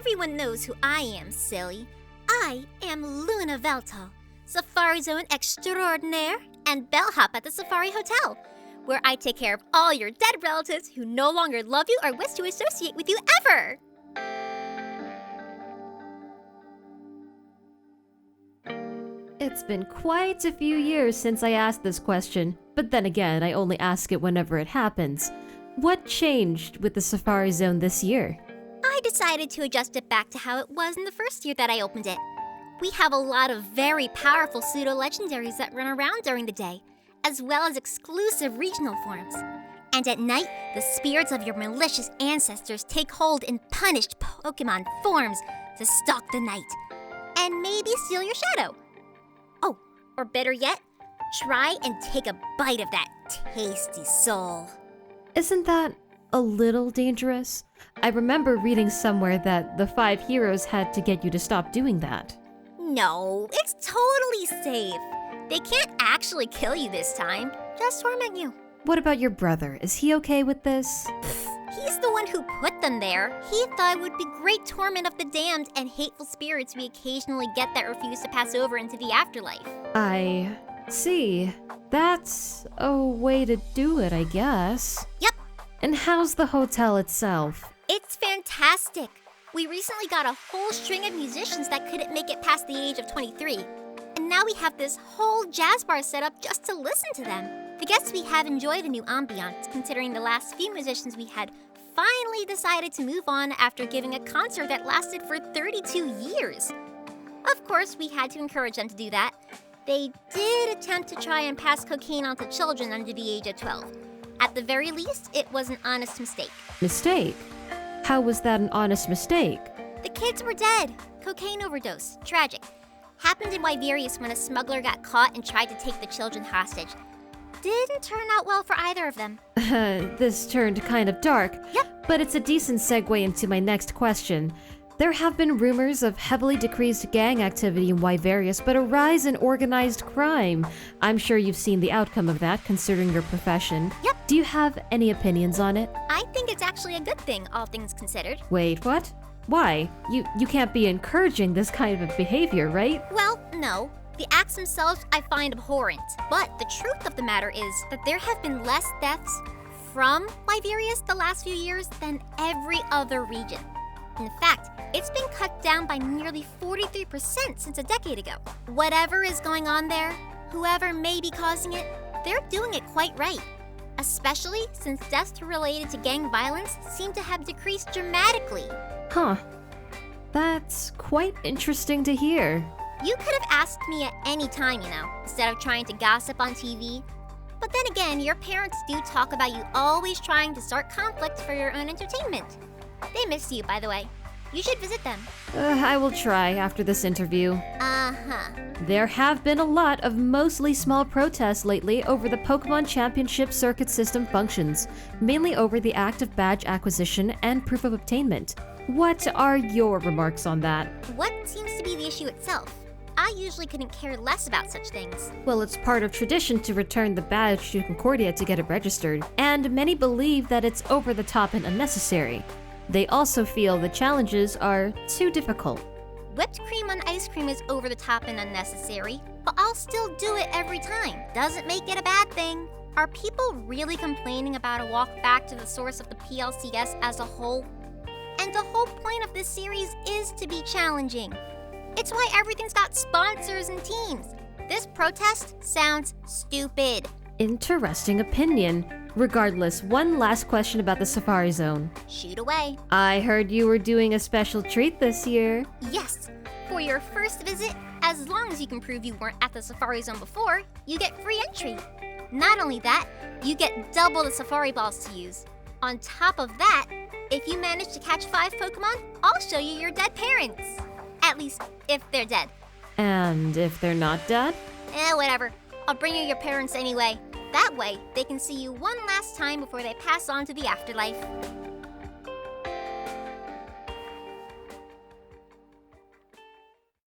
Everyone knows who I am, silly. I am Luna Veltal, Safari Zone extraordinaire and bellhop at the Safari Hotel, where I take care of all your dead relatives who no longer love you or wish to associate with you ever. It's been quite a few years since I asked this question, but then again, I only ask it whenever it happens. What changed with the Safari Zone this year? I decided to adjust it back to how it was in the first year that I opened it. We have a lot of very powerful pseudo-legendaries that run around during the day, as well as exclusive regional forms. And at night, the spirits of your malicious ancestors take hold in punished Pokemon forms to stalk the night, and maybe steal your shadow. Oh, or better yet, try and take a bite of that tasty soul. Isn't that a little dangerous? I remember reading somewhere that the 5 heroes had to get you to stop doing that. No, it's totally safe. They can't actually kill you this time, just torment you. What about your brother? Is he okay with this? He's the one who put them there. He thought it would be great torment of the damned and hateful spirits we occasionally get that refuse to pass over into the afterlife. I see. That's a way to do it, I guess. Yep. And how's the hotel itself? It's fantastic. We recently got a whole string of musicians that couldn't make it past the age of 23. And now we have this whole jazz bar set up just to listen to them. The guests we have enjoy the new ambiance, considering the last few musicians we had finally decided to move on after giving a concert that lasted for 32 years. Of course, we had to encourage them to do that. They did attempt to try and pass cocaine on to children under the age of 12. At the very least, it was an honest mistake. Mistake? How was that an honest mistake? The kids were dead. Cocaine overdose. Tragic. Happened in Yverius when a smuggler got caught and tried to take the children hostage. Didn't turn out well for either of them. This turned kind of dark. Yep. But it's a decent segue into my next question. There have been rumors of heavily decreased gang activity in Yverius, but a rise in organized crime. I'm sure you've seen the outcome of that, considering your profession. Yep. Do you have any opinions on it? I think it's actually a good thing, all things considered. Wait, what? Why? You can't be encouraging this kind of behavior, right? Well, no. The acts themselves I find abhorrent. But the truth of the matter is that there have been less deaths from Yverius the last few years than every other region. In fact, it's been cut down by nearly 43% since a decade ago. Whatever is going on there, whoever may be causing it, they're doing it quite right. Especially since deaths related to gang violence seem to have decreased dramatically. Huh. That's quite interesting to hear. You could have asked me at any time, instead of trying to gossip on TV. But then again, your parents do talk about you always trying to start conflict for your own entertainment. They miss you, by the way. You should visit them. I will try after this interview. Uh-huh. There have been a lot of mostly small protests lately over the Pokemon Championship Circuit System functions, mainly over the act of badge acquisition and proof of obtainment. What are your remarks on that? What seems to be the issue itself? I usually couldn't care less about such things. Well, it's part of tradition to return the badge to Concordia to get it registered, and many believe that it's over the top and unnecessary. They also feel the challenges are too difficult. Whipped cream on ice cream is over the top and unnecessary, but I'll still do it every time. Doesn't make it a bad thing. Are people really complaining about a walk back to the source of the PLCS as a whole? And the whole point of this series is to be challenging. It's why everything's got sponsors and teams. This protest sounds stupid. Interesting opinion. Regardless, one last question about the Safari Zone. Shoot away. I heard you were doing a special treat this year. Yes. For your first visit, as long as you can prove you weren't at the Safari Zone before, you get free entry. Not only that, you get double the Safari Balls to use. On top of that, if you manage to catch 5 Pokemon, I'll show you your dead parents. At least, if they're dead. And if they're not dead? Whatever. I'll bring you your parents anyway. That way, they can see you one last time before they pass on to the afterlife.